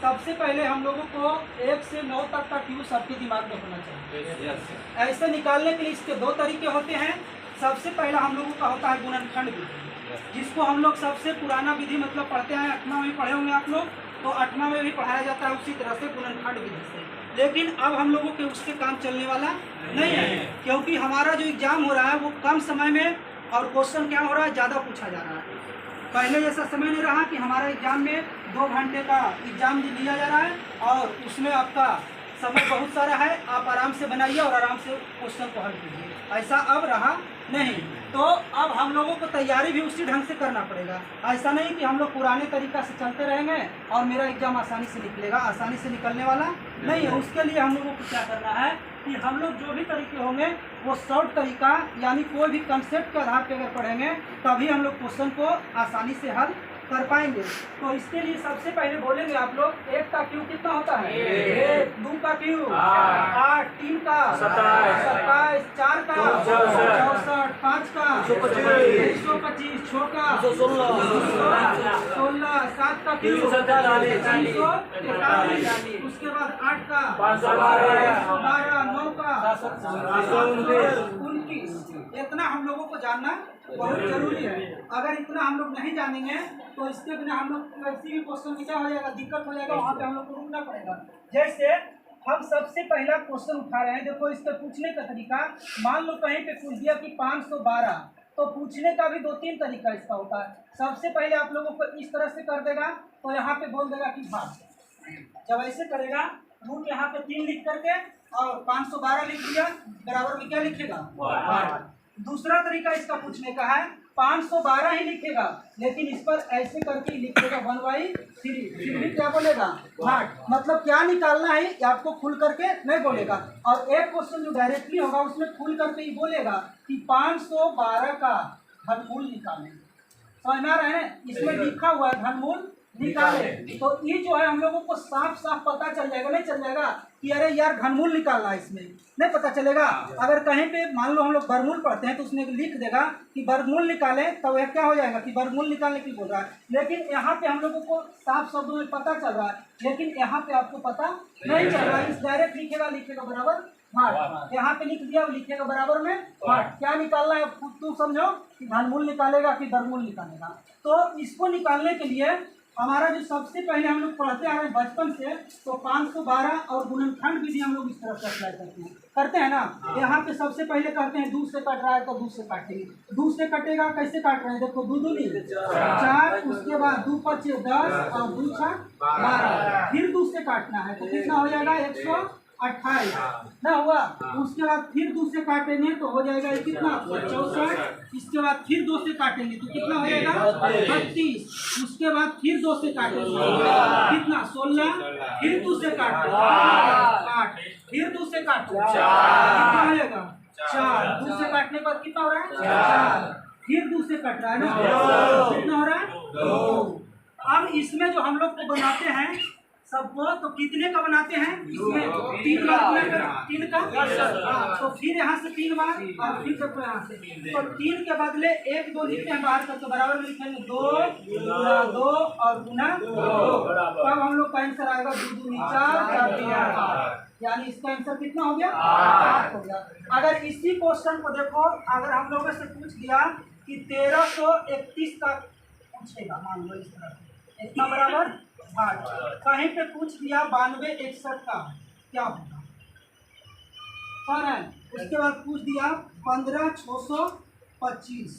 सबसे पहले हम लोगों को 1 से 9 तक का क्यू सबके दिमाग में होना चाहिए। ऐसे निकालने के लिए इसके 2 तरीके होते हैं। सबसे पहला हम लोगों का होता है गुणनखंड विधि, जिसको हम लोग सबसे पुराना विधि मतलब पढ़ते हैं, 8वां में पढ़े होंगे आप लोग, तो 8वां में भी पढ़ाया जाता है उसी तरह से गुणनखंड विधि से। लेकिन अब हम लोगों के उससे काम चलने वाला नहीं है, क्योंकि हमारा जो एग्जाम हो रहा है वो कम समय में और क्वेश्चन क्या हो रहा है, ज़्यादा पूछा जा रहा है। पहले जैसा समय नहीं रहा कि हमारा एग्जाम में 2 घंटे का एग्जाम लिया जा रहा है और उसमें आपका समय बहुत सारा है, आप आराम से बनाइए और आराम से क्वेश्चन को हल कीजिए। ऐसा अब रहा नहीं, तो अब हम लोगों को तैयारी भी उसी ढंग से करना पड़ेगा। ऐसा नहीं कि हम लोग पुराने तरीका से चलते रहेंगे और मेरा एग्जाम आसानी से निकलेगा, आसानी से निकलने वाला नहीं है। उसके लिए हम लोगों को क्या करना है कि हम लोग जो भी तरीके होंगे वो शॉर्ट तरीका, यानी कोई भी कंसेप्ट के आधार पर अगर पढ़ेंगे तभी हम लोग क्वेश्चन को आसानी से हल कर पाएंगे। तो इसके लिए सबसे पहले बोलेंगे आप लोग 1 का क्यू कितना होता है, 1, 2 का क्यू 8, 3 का 27, 4 का 64, 5 का 125, 6 का 16, 7 का क्यू 343, उसके बाद 8 का 512, 9 का 29। इतना हम लोगों को जानना बहुत जरूरी है। अगर इतना हम लोग नहीं जानेंगे तो इसके बिना हम लोग किसी भी क्वेश्चन में क्या हो जाएगा, दिक्कत हो जाएगा, वहाँ पे हम लोग को रुकना पड़ेगा। जैसे हम सबसे पहला क्वेश्चन उठा रहे हैं, देखो इसके पूछने का तरीका, मान लो कहीं पे पूछ दिया कि 512, तो पूछने का भी 2-3 तरीका इसका होता है। सबसे पहले आप लोगों को इस तरह से कर देगा, तो यहाँ पे बोल देगा कि भाग। जब ऐसे करेगा रूट यहाँ पे 3 लिख करके और 512 लिख दिया, बराबर में क्या लिखेगा, 8। दूसरा तरीका इसका पूछने का है, 512 ही लिखेगा लेकिन इस पर ऐसे करके लिखेगा 1/3, फिर भी क्या बोलेगा 8। मतलब क्या निकालना है आपको खुल करके नहीं बोलेगा। और एक क्वेश्चन जो डायरेक्टली होगा उसमें खुल करके ही बोलेगा कि 512 का घनमूल निकालें। समझ में आ रहे हैं, इसमें लिखा हुआ है घनमूल निकाले, तो ये जो है हम लोगों को साफ साफ पता चल जाएगा, नहीं चल जाएगा कि अरे यार घनमूल निकालना है, इसमें नहीं पता चलेगा। अगर कहीं पे मान लो हम लोग वर्गमूल पढ़ते हैं तो उसमें लिख देगा कि वर्गमूल निकालें, तो यह क्या हो जाएगा कि वर्गमूल निकालने की बोल रहा है। लेकिन यहाँ पे हम लोगों को साफ शब्दों में पता चल रहा है, लेकिन यहाँ पे आपको पता नहीं चल रहा है। इस डायरेक्ट लिखेगा बराबर 8, यहाँ पे लिख दिया, लिखेगा बराबर में 8। क्या निकालना है तू समझो कि घनमूल निकालेगा कि वर्गमूल निकालेगा। तो इसको निकालने के लिए हमारा जो सबसे पहले हम लोग पढ़ते आ रहे हैं बचपन से, तो 512 और गुणनखंड विधि हम लोग इस तरह से अप्लाई करते हैं ना। यहाँ पे सबसे पहले कहते हैं 2 से कट रहा है तो 2 से काटेंगे, 2 से कटेगा, कैसे काट रहे हैं देखो, 2 दूनी 4, उसके बाद 2 5 10 और 2 6 12, फिर 2 से काटना है तो कितना हो जाएगा 128 ना हुआ। उसके बाद फिर 2 से काटेंगे तो हो जाएगा कितना 64, इसके बाद फिर 2 से काटेंगे तो कितना हो जाएगा 32, उसके बाद फिर 2 से काटेंगे कितना 16, फिर 2 से काटेंगे 8, फिर 2 से काटेंगे कितना हो जाएगा 4, 2 से काटने पर कितना हो रहा है 4, फिर 2 से कट रहा है ना, कितना हो रहा है 2। अब इसमें जो हम लोग को बनाते हैं सबको, तो कितने का बनाते हैं, इसमें 3 बार, 3 का, तो फिर यहाँ से 3 बार और फिर सबको यहाँ से, तो 3 के बदले 1 2 लिखते हैं बाहर करके, बराबर में लिखेंगे 2 गुना 2 और गुना 2, तब हम लोग का आंसर आएगा 2 दूनी 4, 4 दूनी 8, यानी इसका आंसर कितना हो गया 8 हो गया। अगर इसी क्वेश्चन को देखो, अगर हम लोगों से पूछ दिया कि 1331 का पूछेगा, मान लो इस तरह इतना बराबर 8, कहीं पे पूछ दिया 9261 का क्या होगा, उसके बाद पूछ दिया 15625।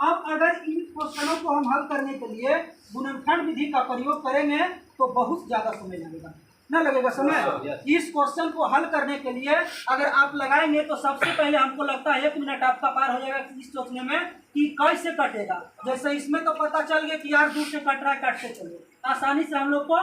अब अगर इन क्वेश्चनों को हम हल करने के लिए गुणनखंड विधि का प्रयोग करेंगे तो बहुत ज़्यादा समय लगेगा, ना लगेगा समय। इस क्वेश्चन को हल करने के लिए अगर आप लगाएंगे तो सबसे पहले हमको लगता है 1 मिनट आपका पार हो जाएगा इस सोचने में कि कैसे कटेगा। जैसे इसमें तो पता चल गया कि यार 2 से कट रहा है, काटते चलो, आसानी से हम लोग को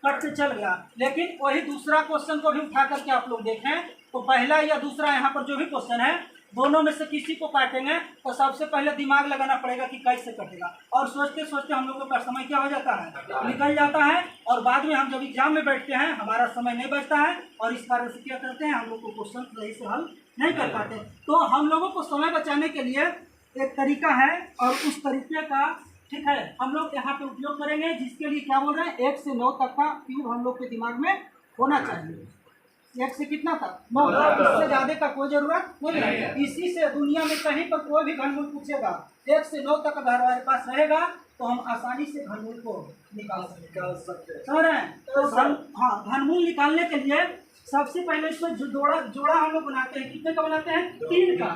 कटते चल गया। लेकिन वही दूसरा क्वेश्चन को भी उठा करके आप लोग देखें तो पहला या दूसरा यहाँ पर जो भी क्वेश्चन है दोनों में से किसी को काटेंगे तो सबसे पहले दिमाग लगाना पड़ेगा कि कैसे कटेगा, और सोचते सोचते हम लोगों का समय क्या हो जाता है, निकल जाता है, और बाद में हम जब एग्जाम में बैठते हैं हमारा समय नहीं बचता है, और इस कारण से क्या करते हैं हम लोग को क्वेश्चन सही से हल नहीं कर पाते। तो हम लोगों को समय बचाने के लिए एक तरीका है, और उस तरीके का ठीक है, हम लोग यहाँ पे उपयोग करेंगे जिसके लिए क्या बोल रहे हैं 1 से 9 तक का क्यूब हम लोग के दिमाग में होना चाहिए। 1 से कितना तक 9 तक, इससे ज्यादा का कोई जरूरत नहीं है। इसी से दुनिया में कहीं पर कोई भी घनमूल पूछेगा 1 से 9 तक अगर हमारे पास रहेगा तो हम आसानी से घनमूल को निकाल सकते हैं। समझ रहे हैं? तो घनमूल निकालने के लिए सबसे पहले इसमें जो जोड़ा हम लोग बनाते हैं, कितने का बनाते हैं 3 का।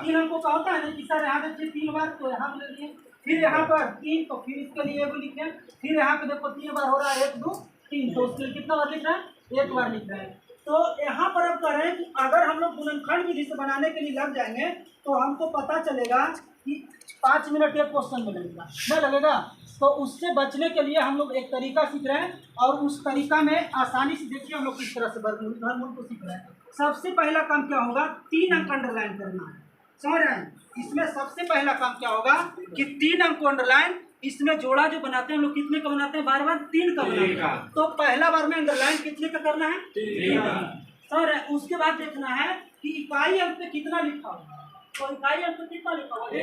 3 हमको का होता है ना कि सर यहाँ देखिए 3 बार, तो यहाँ पे लिए, फिर यहाँ पर 3, तो फिर इसके लिए एगो लिखे, फिर यहाँ पे देखो 3 बार हो रहा है 1 2 3, तो उसके लिए कितना बार लिख रहे हैं 1 बार लिख रहे हैं। तो यहाँ पर अब कह रहे हैं कि अगर हम लोग गुणनखंड विधि से बनाने के लिए लग जाएंगे तो हमको पता चलेगा कि 5 मिनट एक क्वेश्चन में लगेगा, नहीं लगेगा। तो उससे बचने के लिए हम लोग एक तरीका सीख रहे हैं, और उस तरीका में आसानी से देखिए हम लोग किस तरह से घनमूल को सीख रहे हैं। सबसे पहला काम क्या होगा, 3 अंक अंडरलाइन करना है। समझ रहे हैं? इसमें सबसे पहला काम क्या होगा कि 3 अंक को अंडरलाइन, इसमें जोड़ा जो बनाते हैं हम लोग कितने का बनाते हैं, बार बार 3 का बनाते हैं। तो पहला बार में अंडरलाइन कितने का करना है 3 का। सर उसके बाद देखना है कि इकाई अंक पे कितना लिखा हुआ है, तो इकाई अंक पे कितना लिखा हुआ है,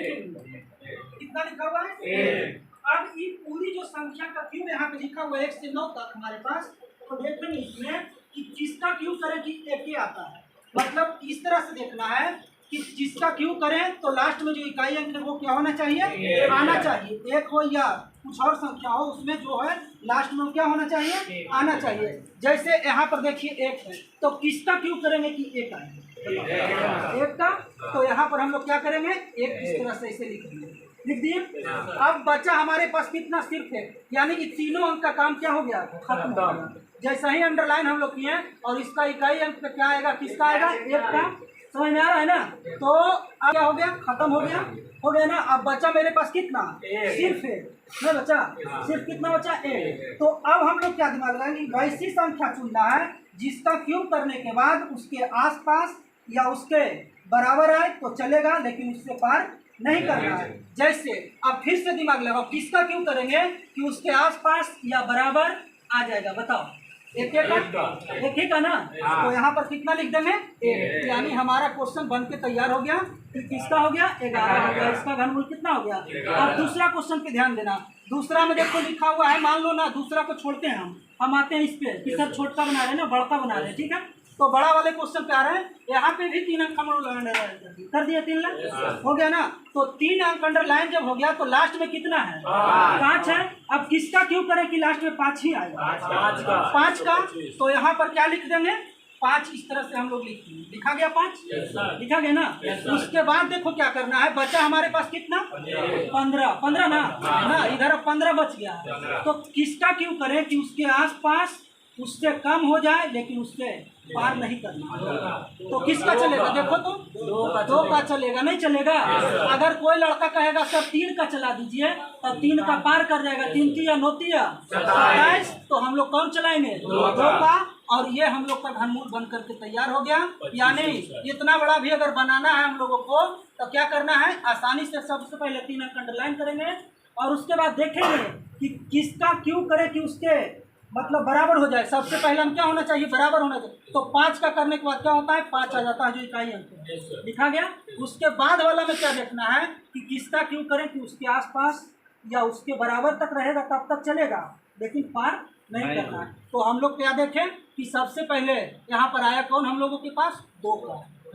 कितना लिखा हुआ है। अब ये पूरी जो संख्या का क्यूब यहाँ पे लिखा हुआ है 1 से 9 तक हमारे पास, तो देखेंगे इसमें कि जिसका क्यूब करें कि एक ही आता है। मतलब इस तरह से देखना है कि जिसका क्यूब करें तो लास्ट में जो इकाई अंक है वो क्या होना चाहिए, आना चाहिए। 1 हो या कुछ और संख्या हो, उसमें जो है लास्ट में क्या होना चाहिए, आना चाहिए। जैसे यहाँ पर देखिए 1 है, तो किसका क्यूब करेंगे कि 1 आएगा, 1 का। तो यहाँ पर हम लोग क्या करेंगे 1 इस तरह से इसे लिख दिए। अब बचा हमारे पास कितना, सिर्फ 1, यानी कि तीनों अंक का काम क्या हो गया, खत्म हो गया। जैसा ही अंडरलाइन हम लोग किए और इसका इकाई अंक पे क्या आएगा, किसका आएगा 1 का। समझ में आ रहा है ना? तो अब क्या हो गया, खत्म हो गया ना। अब बचा मेरे पास कितना, सिर्फ 1 नहीं बचा, सिर्फ कितना बचा 1। तो अब हम लोग क्या दिमाग लगाएंगे, वैसी संख्या चुनना है जिसका क्यूब करने के बाद उसके आसपास या उसके बराबर आए तो चलेगा, लेकिन उससे पार नहीं करना है। जैसे अब फिर से दिमाग लगाओ, किसका क्यूब करेंगे कि उसके आसपास या बराबर आ जाएगा, बताओ। एक का ना, तो यहाँ पर कितना लिख देंगे 1, यानी हमारा क्वेश्चन बन के तैयार हो गया कि किसका हो गया 11 हो गया। इसका घनमूल कितना हो गया। अब दूसरा क्वेश्चन पे ध्यान देना, दूसरा में देखो लिखा हुआ है, मान लो ना दूसरा को छोड़ते हैं हम आते हैं इस पे कि सर छोटा बना रहे हैं ना, बड़का बना रहे हैं, ठीक है। तो बड़ा वाले क्वेश्चन पे आ रहे हैं, यहाँ पे भी 3 अंक हम लोग कर दिया, 3 अंक हो गया ना। तो 3 अंक अंडरलाइन जब हो गया तो लास्ट में कितना है 5 है। अब किसका क्यों करें कि लास्ट में 5 ही आएगा, 5 का। तो यहाँ पर क्या लिख देंगे 5, इस तरह से हम लोग लिखा गया 5, लिखा गया ना। उसके बाद देखो क्या करना है, बचा हमारे पास कितना 15 ना, इधर 15 बच गया। तो किसका क्यों करें कि उसके आसपास उससे कम हो जाए लेकिन उससे पार नहीं करना। तो किसका चलेगा, देखो तो 2 का चलेगा, नहीं चलेगा। अगर कोई लड़का कहेगा सर 3 का चला दीजिए, तो 3 का पार कर जाएगा, 3 3 या 9 27, तो हम लोग कौन चलाएंगे 2 का। और ये हम लोग का घनमूल बन करके तैयार हो गया। यानी इतना बड़ा भी अगर बनाना है हम लोगों को तो क्या करना है, आसानी से सबसे पहले 3 अंक अंडरलाइन करेंगे और उसके बाद देखेंगे कि किसका क्यों करें कि उसके मतलब बराबर हो जाए। सबसे पहले हम क्या होना चाहिए, बराबर होना चाहिए। तो 5 का करने के बाद क्या होता है 5 आ जाता है, जो इकाई अंक लिखा गया। उसके बाद वाला में क्या देखना है कि किसका क्यों करें कि उसके आसपास या उसके बराबर तक रहेगा तब तक चलेगा, लेकिन पार नहीं करना है। तो हम लोग क्या देखें कि सबसे पहले यहाँ पर आया कौन हम लोगों के पास 2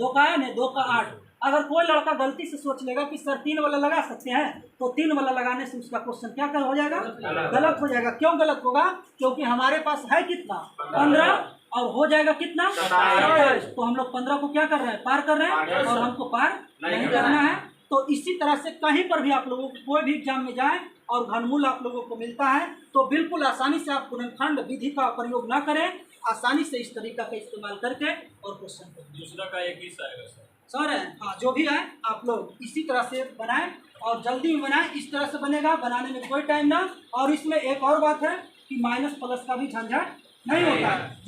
का आया नहीं, 2 का 8। अगर कोई लड़का गलती से सोच लेगा कि सर 3 वाला लगा सकते हैं, तो 3 वाला लगाने से उसका क्वेश्चन क्या कर हो जाएगा, गलत हो जाएगा। क्यों गलत होगा, क्योंकि हमारे पास है कितना 15 और हो जाएगा कितना 27। तो हम लोग 15 को क्या कर रहे हैं, पार कर रहे हैं, और हमको पार नहीं करना है। तो इसी तरह से कहीं पर भी आप लोगों को कोई भी एग्जाम में जाए और घनमूल आप लोगों को मिलता है तो बिल्कुल आसानी से आप गुणनखंड विधि का प्रयोग ना करें, आसानी से इस तरीका का इस्तेमाल करके और क्वेश्चन करें। दूसरा का एक ही आएगा सर है, हाँ जो भी है आप लोग इसी तरह से बनाएं और जल्दी में बनाएं। इस तरह से बनेगा, बनाने में कोई टाइम ना। और इसमें एक और बात है कि माइनस प्लस का भी झंझट नहीं होता है।